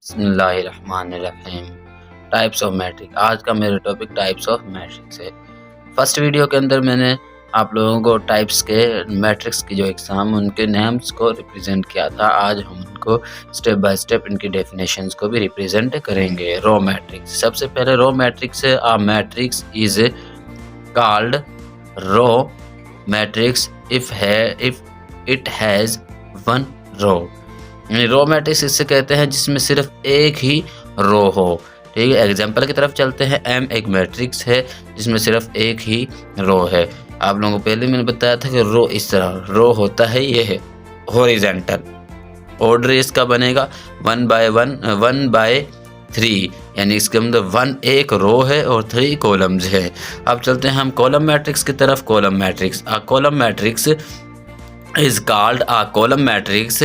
बिस्मिल्लाहिर्रहमानिर्रहीम। Types of matrix. आज का मेरा टॉपिक टाइप्स ऑफ मैट्रिक्स है। फर्स्ट वीडियो के अंदर मैंने आप लोगों को टाइप्स के मैट्रिक्स की जो एग्ज़ाम उनके नेम्स को रिप्रेजेंट किया था। आज हम उनको स्टेप बाय स्टेप इनकी डेफिनेशंस को भी रिप्रेजेंट करेंगे। Row matrix. सबसे पहले रो मैट्रिक्स है। A matrix is called row matrix if it has one row. Row matrix इससे कहते हैं जिसमें सिर्फ एक ही रो हो। ठीक है, एग्जाम्पल की तरफ चलते हैं। एम एक मैट्रिक्स है जिसमें सिर्फ एक ही रो है। आप लोगों को पहले मैंने बताया था कि रो इस तरह रो होता है, ये है हॉरिजॉन्टल। ऑर्डर इसका बनेगा 1/3, यानी इसके अंदर 1 एक रो है और 3 कॉलम्स है। अब चलते हैं हम कॉलम मैट्रिक्स की तरफ। Column matrix. A column matrix is called a column matrix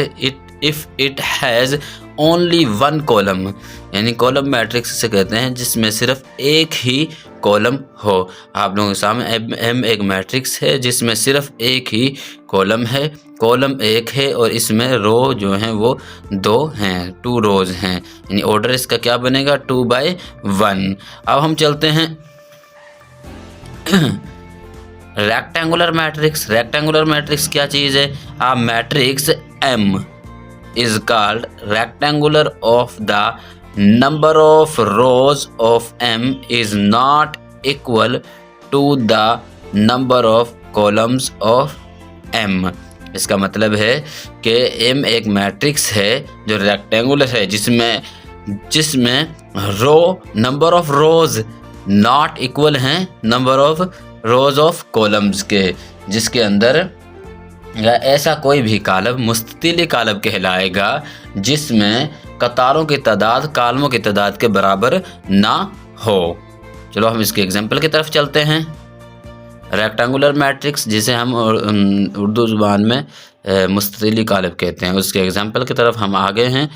if it has only one column, यानी कॉलम मैट्रिक्स से कहते हैं जिसमें सिर्फ एक ही कॉलम हो। आप लोगों के सामने एम एक मैट्रिक्स है जिसमें सिर्फ एक ही कॉलम है। कॉलम एक है और इसमें रो जो हैं वो 2 हैं, 2 रोज हैं, यानी ऑर्डर इसका क्या बनेगा 2/1। अब हम चलते हैं रेक्टेंगुलर मैट्रिक्स। रेक्टेंगुलर मैट्रिक्स क्या चीज़ है? A matrix M is called rectangular of the number of rows of M is not equal to the number of columns of M। इसका मतलब है कि M एक मैट्रिक्स है जो रेक्टेंगुलर है जिसमें row number of rows not equal हैं number of rows of columns के, जिसके अंदर या ऐसा कोई भी कालब मुस्ततिल कालब कहलाएगा जिसमें कतारों की तादाद कालमों की तादाद के बराबर ना हो। चलो हम इसके एग्जांपल की तरफ चलते हैं। रेक्टेंगुलर मैट्रिक्स जिसे हम उर्दू ज़ुबान में मुस्ततिल कालब कहते हैं, उसके एग्जांपल की तरफ हम आगे हैं।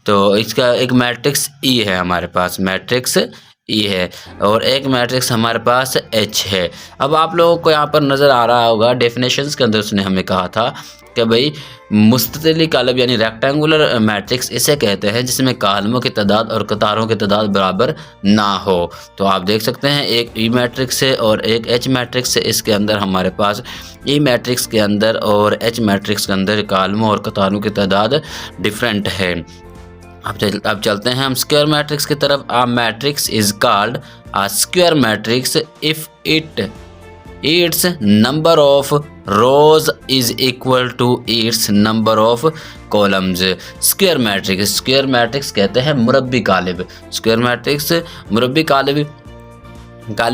तो इसका एक मैट्रिक्स ई है हमारे पास, मैट्रिक्स ई है, और एक मैट्रिक्स हमारे पास एच है। अब आप लोगों को यहाँ पर नज़र आ रहा होगा डेफिनेशंस के अंदर उसने हमें कहा था कि भाई मुस्ततिल कालब यानी रेक्टेंगुलर मैट्रिक्स इसे कहते हैं जिसमें कालमों की तादाद और कतारों की तादाद बराबर ना हो। तो आप देख सकते हैं एक ई मैट्रिक्स है और एक एच मैट्रिक्स है। इसके अंदर हमारे पास ई मैट्रिक्स के अंदर और एच मैट्रिक्स के अंदर कालमों और कतारों की तादाद डिफरेंट है। अब चलते हैं हम स्क्वायर मैट्रिक्स की तरफ। A matrix is called a square matrix if its number of rows is equal to its number of columns. Square matrix कहते हैं मुरब्बी कालिब। स्क्वायर मैट्रिक्स मुरब्बी कालिब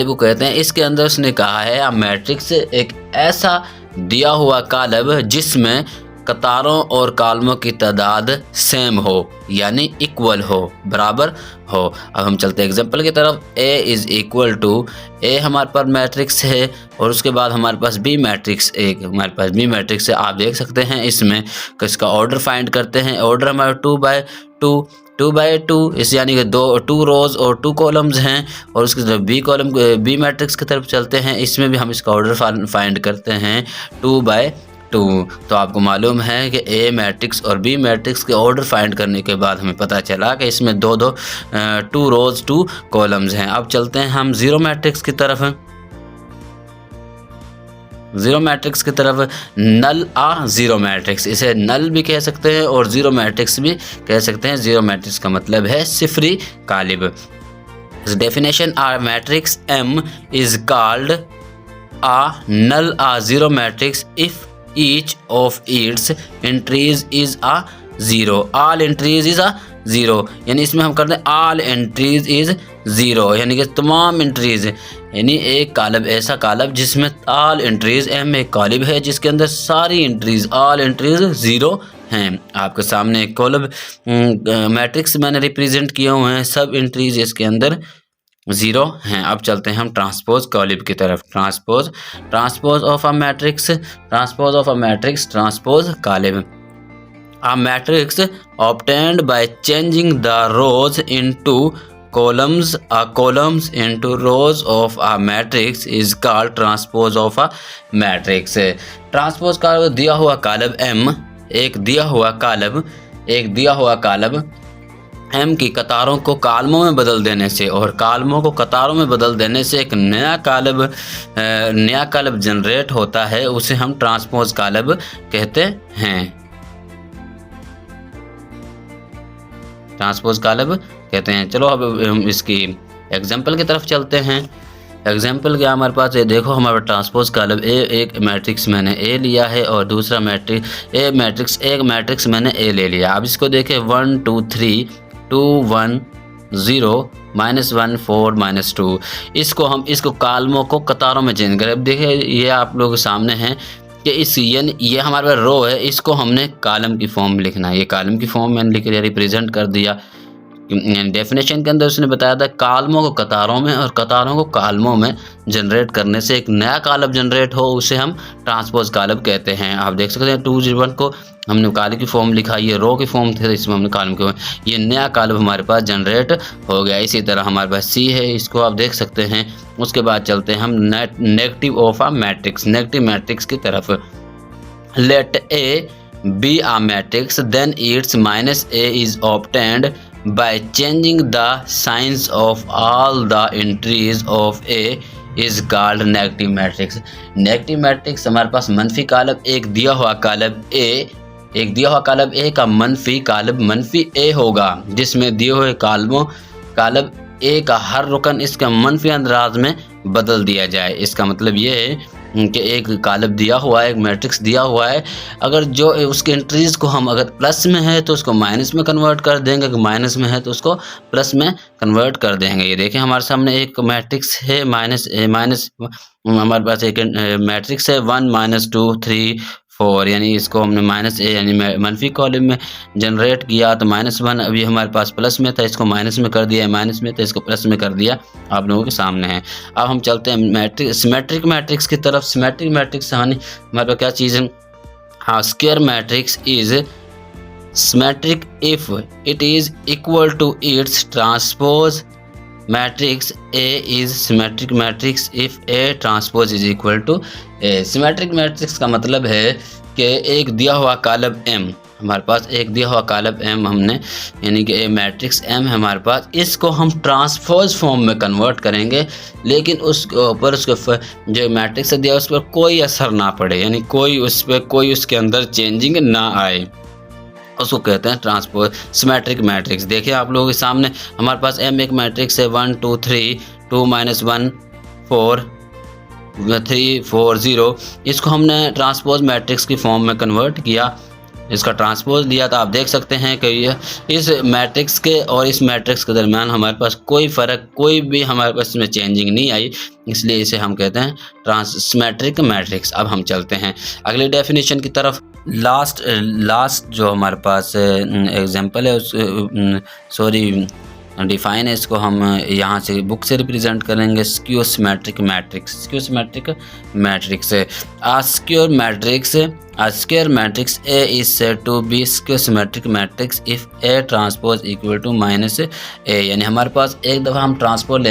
को कहते हैं। इसके अंदर उसने कहा है आ मैट्रिक्स एक ऐसा दिया हुआ कालब जिसमें कतारों और कालमों की तादाद सेम हो, यानी इक्वल हो, बराबर हो। अब हम चलते हैं एग्जांपल की तरफ। A इज़ इक्वल टू ए हमारे पास मैट्रिक्स है और उसके बाद हमारे पास बी मैट्रिक्स है। आप देख सकते हैं इसमें इसका ऑर्डर फाइंड करते हैं। ऑर्डर हमारा 2/2 इस यानी कि 2 रोज और 2 कॉलम्स हैं। और उसके तरफ बी मैट्रिक्स की तरफ चलते हैं। इसमें भी हम इसका ऑर्डर फाइंड करते हैं 2/2। तो आपको मालूम है कि ए मैट्रिक्स और बी मैट्रिक्स के ऑर्डर फाइंड करने के बाद हमें पता चला कि इसमें 2 रोज 2 कॉलम्स हैं। अब चलते हैं हम जीरो मैट्रिक्स की तरफ। जीरो मैट्रिक्स की तरफ नल आ जीरो मैट्रिक्स, इसे नल भी कह सकते हैं और जीरो मैट्रिक्स भी कह सकते हैं। जीरो मैट्रिक्स का मतलब है सिफरी कालिब। Definition a matrix M is called a null a zero matrix if each of its entries is a zero। all entries is a zero, यानी इसमें हम करते हैं all entries is zero, यानी कि तमाम एंट्रीज, यानी एक कालब ऐसा कालब जिसमें all entries m एक कालिब है जिसके अंदर सारी एंट्रीज all entries 0 हैं। आपके सामने एक कॉलम मैट्रिक्स मैंने रिप्रेजेंट किए हुए हैं, सब एंट्रीज इसके अंदर 0 हैं। अब चलते हैं हम ट्रांसपोज कालिब की तरफ। Transpose of a matrix transpose कालिब। A matrix obtained by changing the rows into columns into rows of a matrix is called transpose of a matrix. Transpose का दिया हुआ कालब M, एक दिया हुआ कालब एम की कतारों को कालमों में बदल देने से और कालमों को कतारों में बदल देने से एक नया कालब जनरेट होता है, उसे हम ट्रांसपोज कालब कहते हैं। ट्रांसपोज कालब कहते हैं। चलो अब हम इसकी एग्जाम्पल की तरफ चलते हैं। एग्जाम्पल क्या हमारे पास है, देखो हमारा ट्रांसपोज कालब एक मैट्रिक्स मैंने ए लिया है और दूसरा एक मैट्रिक्स मैंने ए ले लिया। अब इसको देखें 1 2 3 2 1 0 -1 4 -2। इसको कालमों को कतारों में चेंज करें। अब देखिए ये आप लोगों के सामने है कि ये हमारे पास रो है, इसको हमने कॉलम की फॉर्म में लिखना है। ये कॉलम की फॉर्म मैंने लिख दिया, रिप्रेजेंट कर दिया। डेफिनेशन के अंदर उसने बताया था कालमों को कतारों में और कतारों को कालमों में जनरेट करने से एक नया कालब जनरेट हो, उसे हम ट्रांसपोज कालब कहते हैं। आप देख सकते हैं 2 0 1 को हमने कॉलम की फॉर्म लिखा, ये रो की फॉर्म थे, इसमें हमने कॉलम की, ये नया कालब हमारे पास जनरेट हो गया। इसी तरह हमारे पास सी है, इसको आप देख सकते हैं। उसके बाद चलते हैं हम negative of a matrix, negative matrix की तरफ। Let A be a matrix then its -a is obtained by changing the signs of all the entries of A is called negative matrix. Negative matrix हमारे पास मनफी कालब एक दिया हुआ कालब ए का मनफी कालब मनफी ए होगा, जिसमें दिए हुए कालब ए का हर रुकन इसका मनफी अंदाज में बदल दिया जाए। इसका मतलब ये है कि एक कालब दिया हुआ है, एक मैट्रिक्स दिया हुआ है, अगर जो उसके एंट्रीज़ को हम अगर प्लस में है तो उसको माइनस में कन्वर्ट कर देंगे, अगर माइनस में है तो उसको प्लस में कन्वर्ट कर देंगे। ये देखें हमारे सामने एक मैट्रिक्स है माइनस हमारे पास एक मैट्रिक्स है 1 -2 3 4, यानी इसको हमने -a यानी मनफी कॉलम में जनरेट किया तो -1 अभी हमारे पास प्लस में था, इसको माइनस में कर दिया, माइनस में था इसको प्लस में कर दिया, आप लोगों के सामने है। अब हम चलते हैं सिमेट्रिक मैट्रिक्स की तरफ। सिमेट्रिक मैट्रिक्स हमारे पास क्या चीज़ है, हाँ, square matrix is symmetric if it is equal to its transpose matrix A is symmetric matrix if A transpose is equal to A। Symmetric matrix का मतलब है कि एक दिया हुआ कालब M, हमारे पास एक दिया हुआ कालब M हमने, यानी कि A मैट्रिक्स M है हमारे पास, इसको हम ट्रांसपोज फॉर्म में कन्वर्ट करेंगे, लेकिन उसके ऊपर उसको जो मैट्रिक्स दिया उस पर कोई असर ना पड़े, यानी कोई उसके अंदर चेंजिंग ना आए, उसको कहते हैं ट्रांसपोज सिमेट्रिक मैट्रिक्स। देखिए आप लोगों के सामने हमारे पास M एक मैट्रिक्स है 1 2 3 2 -1 4 3 4 0। इसको हमने ट्रांसपोज मैट्रिक्स की फॉर्म में कन्वर्ट किया, इसका ट्रांसपोज लिया, तो आप देख सकते हैं कि इस मैट्रिक्स के और इस मैट्रिक्स के दरमियान हमारे पास कोई भी हमारे पास इसमें चेंजिंग नहीं आई, इसलिए इसे हम कहते हैं सिमेट्रिक मैट्रिक्स। अब हम चलते हैं अगली डेफिनेशन की तरफ। लास्ट जो हमारे पास एग्जांपल है डिफाइन है, इसको हम यहाँ से बुक से रिप्रेजेंट करेंगे। Skew symmetric matrix A square matrix A is said to be square symmetric matrix if A transpose equal to -A। यानी हमारे पास एक दफ़ा हम ट्रांसपोज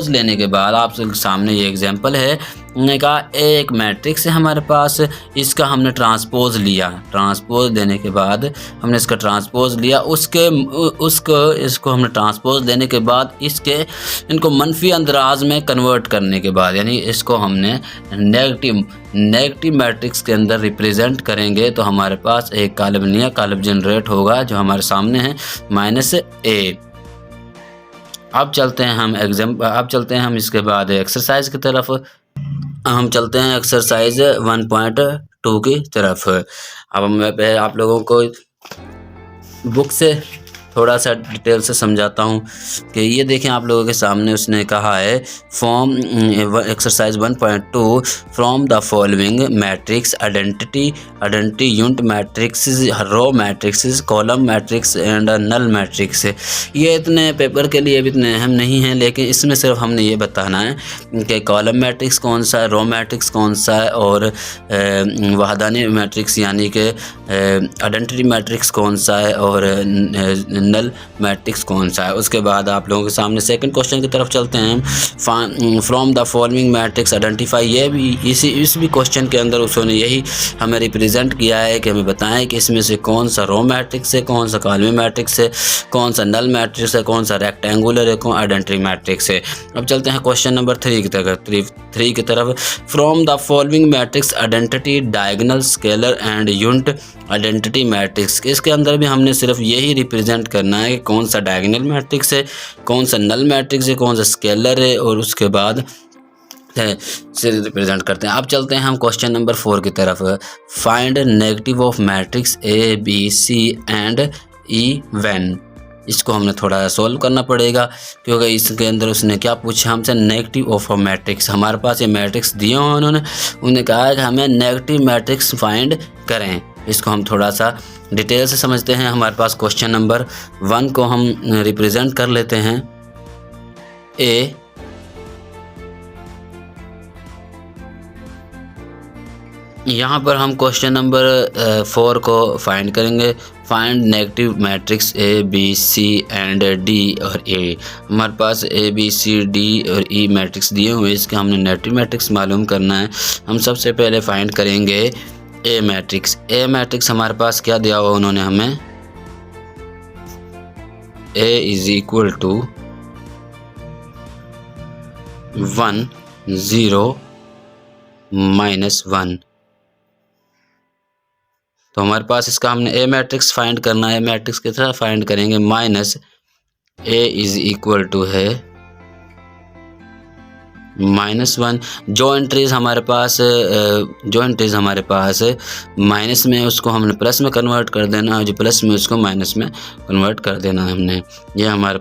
लेने के बाद आपके सामने ये एग्जांपल है, उन्होंने कहा एक मैट्रिक्स है हमारे पास, इसका हमने ट्रांसपोज लिया, ट्रांसपोज देने के बाद हमने इसका ट्रांसपोज लिया, इसको हमने ट्रांसपोज लेने के बाद इनको मनफी अंदाज में कन्वर्ट करने के बाद, यानी इसको हमने नेगेटिव मैट्रिक्स के अंदर रिप्रेजेंट करेंगे, तो हमारे पास एक नया कालब जनरेट होगा जो हमारे सामने है -A। अब चलते हैं हम इसके बाद एक्सरसाइज की तरफ। हम चलते हैं एक्सरसाइज 1.2 की तरफ। अब मैं आप लोगों को बुक से थोड़ा सा डिटेल से समझाता हूँ कि ये देखें आप लोगों के सामने उसने कहा है exercise 1.2 from the following matrix identity unit matrix, row matrix, column matrix and null matrix. ये इतने पेपर के लिए भी इतने अहम नहीं हैं, लेकिन इसमें सिर्फ हमने ये बताना है कि कॉलम मैट्रिक्स कौन सा है, रो मैट्रिक्स कौन सा है, और वहदानी मैट्रिक्स यानी कि आइडेंटिटी मैट्रिक्स कौन सा है, और नल मैट्रिक्स कौन सा है। उसके बाद आप लोगों के सामने सेकंड क्वेश्चन की तरफ चलते हैं। From the following matrix identify, ये भी इस भी क्वेश्चन के अंदर उसने यही हमें रिप्रेजेंट किया है कि हमें बताएं कि इसमें से कौन सा रो मैट्रिक्स है, कौन सा कॉलम मैट्रिक्स है, कौन सा नल मैट्रिक्स है, कौन सा रेक्टेंगुलर है, कौन आइडेंटिटी मैट्रिक्स है। अब चलते हैं क्वेश्चन नंबर 3 की तरफ। From the following matrix identity diagonal scalar and unit identity matrix, इसके अंदर भी हमने सिर्फ यही रिप्रेजेंट करना है कि कौन सा डायगोनल मैट्रिक्स है, कौन सा नल मैट्रिक्स है, कौन सा स्केलर है, और उसके बाद से रिप्रेजेंट करते हैं। अब चलते हैं हम क्वेश्चन नंबर 4 की तरफ। Find negative of matrix A B C and E when, इसको हमने थोड़ा सॉल्व करना पड़ेगा क्योंकि इसके अंदर उसने क्या पूछा हमसे, नेगेटिव ऑफ अ मैट्रिक्स। हमारे पास ये मैट्रिक्स दिए हैं, उन्होंने कहा है कि हमें नेगेटिव मैट्रिक्स फाइंड करें। इसको हम थोड़ा सा डिटेल से समझते हैं। हमारे पास क्वेश्चन नंबर 1 को हम रिप्रेजेंट कर लेते हैं। ए यहाँ पर हम क्वेश्चन नंबर 4 को फाइंड करेंगे। Find negative matrix A B C and D और ए। हमारे पास ए बी सी डी और ई मैट्रिक्स दिए हुए, इसके हमने नेगेटिव मैट्रिक्स मालूम करना है। हम सबसे पहले फाइंड करेंगे ए मैट्रिक्स। ए मैट्रिक्स हमारे पास क्या दिया हुआ उन्होंने हमें, ए इज इक्वल टू 1 0 -1। तो हमारे पास इसका हमने ए मैट्रिक्स फाइंड करना है। मैट्रिक्स की तरह फाइंड करेंगे, minus A is equal to है -1। जो एंट्रीज हमारे पास माइनस में उसको हमने प्लस में कन्वर्ट कर देना, और जो प्लस में उसको माइनस में कन्वर्ट कर देना हमने। ये हमारे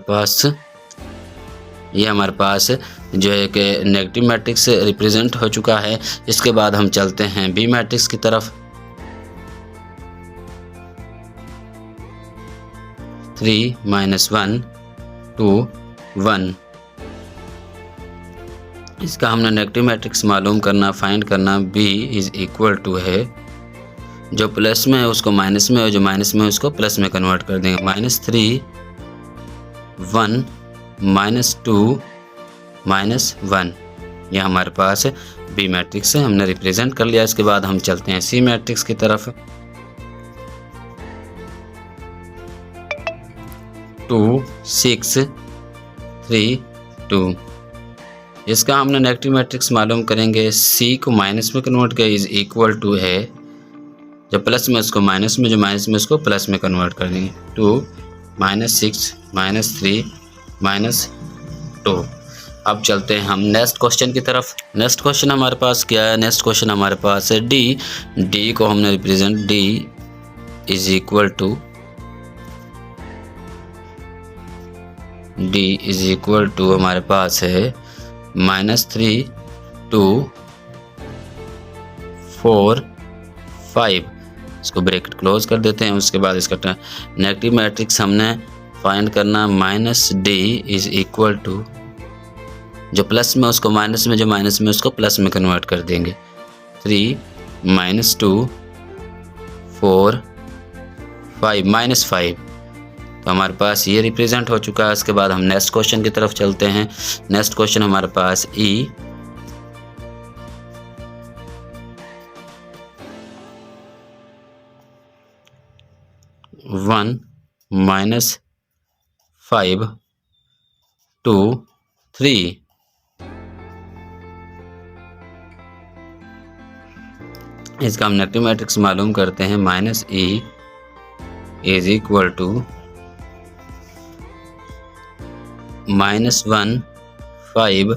पास जो है कि नेगेटिव मैट्रिक्स रिप्रेजेंट हो चुका है। इसके बाद हम चलते हैं बी मैट्रिक्स की तरफ। 3 -1 2 1। इसका हमने नेगेटिव मैट्रिक्स मालूम करना, फाइंड करना। b इज इक्वल टू है, जो प्लस में है उसको माइनस में, और जो माइनस में है उसको प्लस में कन्वर्ट कर देंगे। -3 1 -2 -1। यह हमारे पास बी मैट्रिक्स है, हमने रिप्रेजेंट कर लिया। इसके बाद हम चलते हैं सी मैट्रिक्स की तरफ। 2 6 3 2। इसका हमने नेगेटिव मैट्रिक्स मालूम करेंगे। सी को माइनस में कन्वर्ट किया, इज इक्वल टू है, जब प्लस में उसको माइनस में, जो माइनस में उसको प्लस में कन्वर्ट कर देंगे। 2 -6 -3 -2। अब चलते हैं हम नेक्स्ट क्वेश्चन की तरफ। नेक्स्ट क्वेश्चन हमारे पास क्या है, नेक्स्ट क्वेश्चन हमारे पास है डी को हमने represent, D is equal to हमारे पास है -3 2 4 5। इसको ब्रैकेट क्लोज कर देते हैं। उसके बाद इसका नेगेटिव मैट्रिक्स हमने फाइंड करना, -d इज इक्वल टू, जो प्लस में उसको माइनस में, जो माइनस में उसको प्लस में कन्वर्ट कर देंगे। 3 -2 4 5 -5। तो हमारे पास ये रिप्रेजेंट हो चुका है। इसके बाद हम नेक्स्ट क्वेश्चन की तरफ चलते हैं। नेक्स्ट क्वेश्चन हमारे पास ई 1 -5 2 3। इसका हम नेगेटिव मैट्रिक्स मालूम करते हैं। -e is equal to -1 5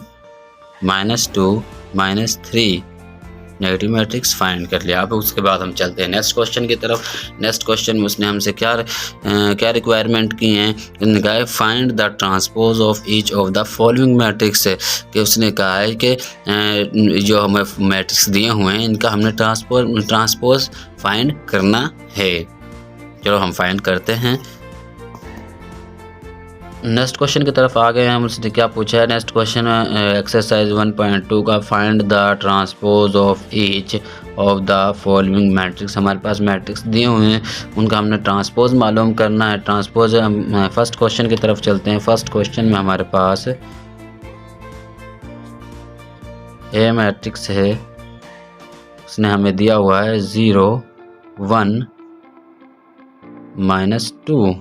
-2 -3। Negative matrix find कर लिया। अब उसके बाद हम चलते हैं नेक्स्ट क्वेश्चन की तरफ। नेक्स्ट क्वेश्चन में उसने हमसे क्या रिक्वायरमेंट की हैं, उसने कहा है find the transpose of each of the following matrix. कि उसने कहा है कि जो हमें मैट्रिक्स दिए हुए हैं इनका हमने ट्रांसपोज फाइंड करना है। चलो हम फाइंड करते हैं। नेक्स्ट क्वेश्चन की तरफ आ गए हैं। हम उसने क्या पूछा है, नेक्स्ट क्वेश्चन एक्सरसाइज 1.2 का find the transpose of each of the following matrix, हमारे पास मैट्रिक्स दिए हुए हैं, उनका हमने ट्रांसपोज मालूम करना है। ट्रांसपोज हम फर्स्ट क्वेश्चन की तरफ चलते हैं। फर्स्ट क्वेश्चन में हमारे पास ए मैट्रिक्स है, उसने हमें दिया हुआ है 0 1 -2।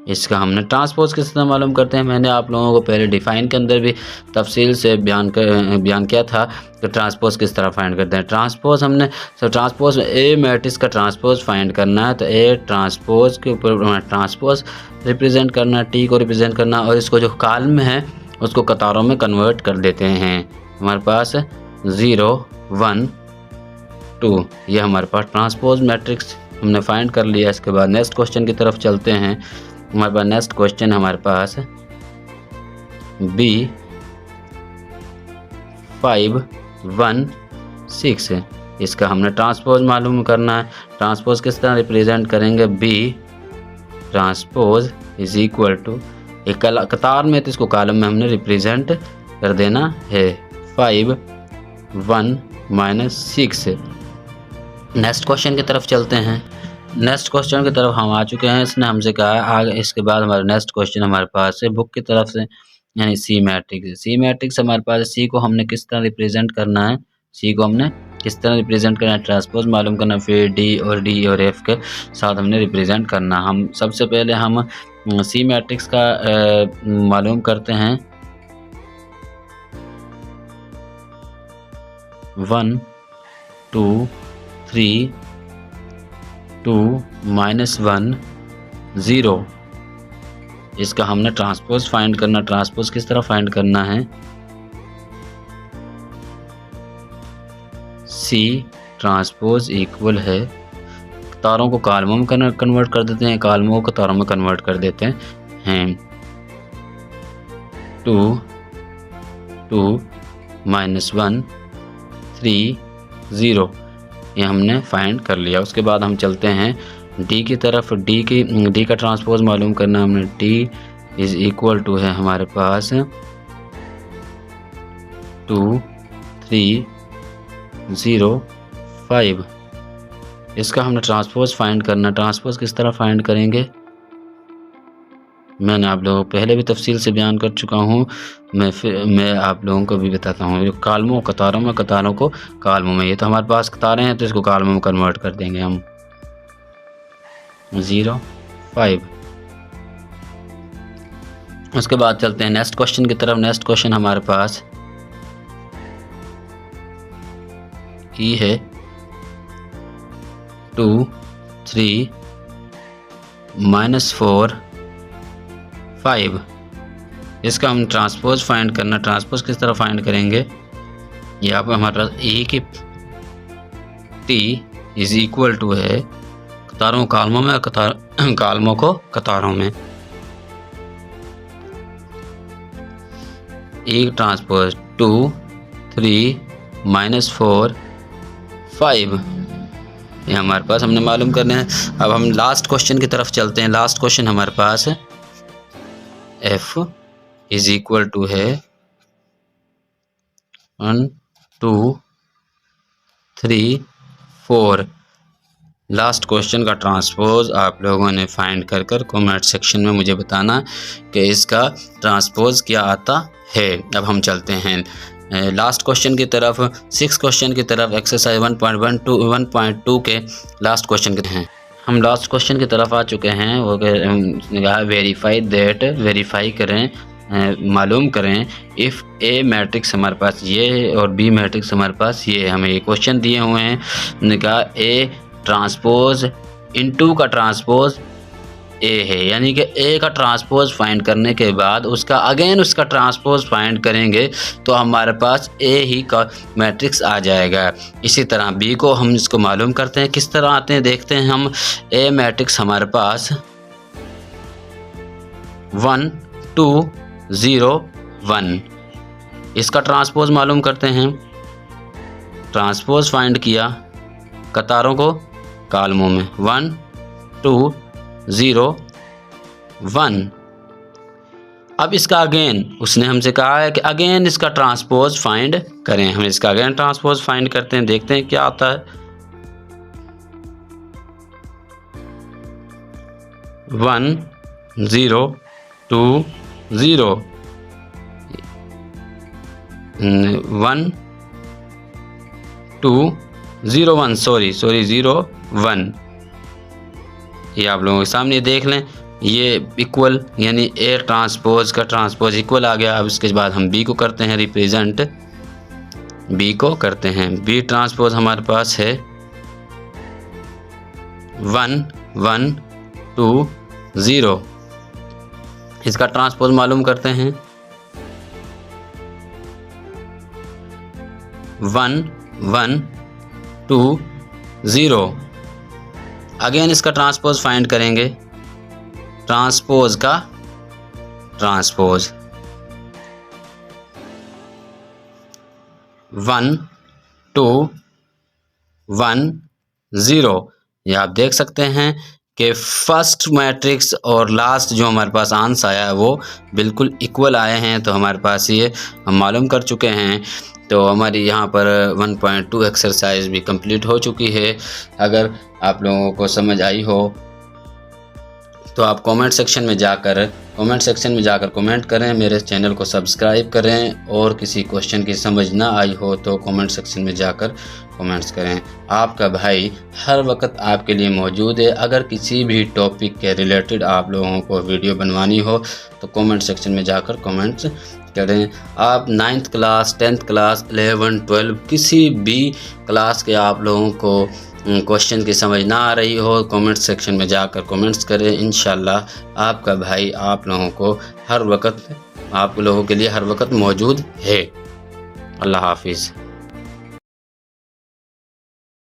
इसका हमने ट्रांसपोज किस तरह मालूम करते हैं, मैंने आप लोगों को पहले डिफाइन के अंदर भी तफसील से बयान किया था कि ट्रांसपोज किस तरह फाइंड करते हैं। ट्रांसपोज हमने ट्रांसपोज ए मैट्रिक्स का ट्रांसपोज फाइंड करना है, तो ए ट्रांसपोज के ऊपर ट्रांसपोज रिप्रेजेंट करना, टी को रिप्रेजेंट करना, और इसको जो कॉलम है उसको कतारों में कन्वर्ट कर देते हैं। हमारे पास 0 1 2 ये हमारे पास ट्रांसपोज मैट्रिक्स हमने फाइंड कर लिया। इसके बाद नेक्स्ट क्वेश्चन की तरफ चलते हैं। हमारे पास नेक्स्ट क्वेश्चन हमारे पास B 5 1 6 है। इसका हमने ट्रांसपोज मालूम करना है। ट्रांसपोज किस तरह रिप्रेजेंट करेंगे, B transpose is equal to, एक कतार में तो इसको कॉलम में हमने रिप्रेजेंट कर देना है, 5 1 -6। नेक्स्ट क्वेश्चन की तरफ चलते हैं। नेक्स्ट क्वेश्चन की तरफ हम आ चुके हैं। इसने हमसे कहा है आगे, इसके बाद हमारा नेक्स्ट क्वेश्चन हमारे पास है बुक की तरफ से, यानी सी मैट्रिक्स। सी मैट्रिक्स हमारे पास, सी को हमने किस तरह रिप्रेजेंट करना है, सी को हमने किस तरह रिप्रेजेंट करना है, ट्रांसपोज मालूम करना, फिर डी और एफ के साथ हमने रिप्रेजेंट करना। हम सबसे पहले हम सी मैट्रिक्स का मालूम करते हैं। 1 2 3 2 -1 0। इसका हमने ट्रांसपोज फाइंड करना। ट्रांसपोज किस तरह फाइंड करना है, सी ट्रांसपोज इक्वल है, तारों को कॉलमों में कन्वर्ट कर देते हैं, कॉलमों को तारों में कन्वर्ट कर देते हैं। 2 2 -1 3 0 ये हमने फाइंड कर लिया। उसके बाद हम चलते हैं डी की तरफ। डी का ट्रांसपोज मालूम करना हमने। डी इज इक्वल टू है हमारे पास 2 3 0 5। इसका हमने ट्रांसपोज फाइंड करना। ट्रांसपोज किस तरह फाइंड करेंगे, मैंने आप लोगों को पहले भी तफसील से बयान कर चुका हूँ, मैं आप लोगों को भी बताता हूँ। कॉलमों कतारों में, कतारों को कॉलमों में, ये तो हमारे पास कतारें हैं तो इसको कॉलमों में कन्वर्ट कर देंगे हम। 0 5। उसके बाद चलते हैं नेक्स्ट क्वेश्चन की तरफ। नेक्स्ट क्वेश्चन हमारे पास ई है 2 3 -4 5। इसका हम ट्रांसपोज फाइंड करना। ट्रांसपोज किस तरह फाइंड करेंगे, यहाँ पर हमारे पास ए की टी इज इक्वल टू है, कतारों कॉलमों में, कॉलमों को कतारों में, एक ट्रांसपोज 2 3 -4 5 ये हमारे पास हमने मालूम करने हैं। अब हम लास्ट क्वेश्चन की तरफ चलते हैं। लास्ट क्वेश्चन हमारे पास एफ इज इक्वल टू है 1 2 3 4। लास्ट क्वेश्चन का ट्रांसपोज आप लोगों ने फाइंड कर कमेंट सेक्शन में मुझे बताना कि इसका ट्रांसपोज क्या आता है। अब हम चलते हैं लास्ट क्वेश्चन की तरफ, 6 क्वेश्चन की तरफ, एक्सरसाइज 1.2 के लास्ट क्वेश्चन के हैं। हम लास्ट क्वेश्चन की तरफ आ चुके हैं। वो वेरीफाई दैट, वेरीफाई करें, मालूम करें इफ़ ए मैट्रिक्स हमारे पास ये है और बी मैट्रिक्स हमारे पास ये है। हमें ये क्वेश्चन दिए हुए हैं, हमने कहा ए ट्रांसपोज इनटू का ट्रांसपोज ए है, यानी कि ए का ट्रांसपोज फाइंड करने के बाद उसका अगेन उसका ट्रांसपोज फाइंड करेंगे तो हमारे पास ए ही का मैट्रिक्स आ जाएगा। इसी तरह बी को हम इसको मालूम करते हैं, किस तरह आते हैं देखते हैं हम। ए मैट्रिक्स हमारे पास 1 2 0 1, इसका ट्रांसपोज मालूम करते हैं। ट्रांसपोज फाइंड किया, कतारों को कॉलमों में, 1 2 0 1। अब इसका अगेन उसने हमसे कहा है कि अगेन इसका ट्रांसपोज फाइंड करें। हम इसका अगेन ट्रांसपोज फाइंड करते हैं, देखते हैं क्या आता है। 1 0 2 0 1 2 0 1 सॉरी 0 1। ये आप लोगों के सामने देख लें, ये इक्वल यानी ए ट्रांसपोज का ट्रांसपोज इक्वल आ गया। अब इसके बाद हम बी को करते हैं रिप्रेजेंट, बी को करते हैं। बी ट्रांसपोज हमारे पास है 1 1 2 0। इसका ट्रांसपोज मालूम करते हैं 1 1 2 0। अगेन इसका ट्रांसपोज फाइंड करेंगे, ट्रांसपोज का ट्रांसपोज 1 2 1 0। ये आप देख सकते हैं कि फर्स्ट मैट्रिक्स और लास्ट जो हमारे पास आंसर आया है वो बिल्कुल इक्वल आए हैं। तो हमारे पास ये हम मालूम कर चुके हैं। तो हमारी यहाँ पर 1.2 एक्सरसाइज भी कंप्लीट हो चुकी है। अगर आप लोगों को समझ आई हो तो आप कमेंट सेक्शन में जाकर कमेंट करें, मेरे चैनल को सब्सक्राइब करें, और किसी क्वेश्चन की समझ ना आई हो तो कमेंट सेक्शन में जाकर कमेंट्स करें। आपका भाई हर वक्त आपके लिए मौजूद है। अगर किसी भी टॉपिक के रिलेटेड आप लोगों को वीडियो बनवानी हो तो कमेंट सेक्शन में जाकर कमेंट्स करें। आप 9th क्लास 10th क्लास 11 12 किसी भी क्लास के आप लोगों को क्वेश्चन की समझ ना आ रही हो, कमेंट सेक्शन में जाकर कमेंट्स करें। इंशाल्लाह आपका भाई आप लोगों को हर वक्त, आप लोगों के लिए हर वक्त मौजूद है। अल्लाह हाफिज़।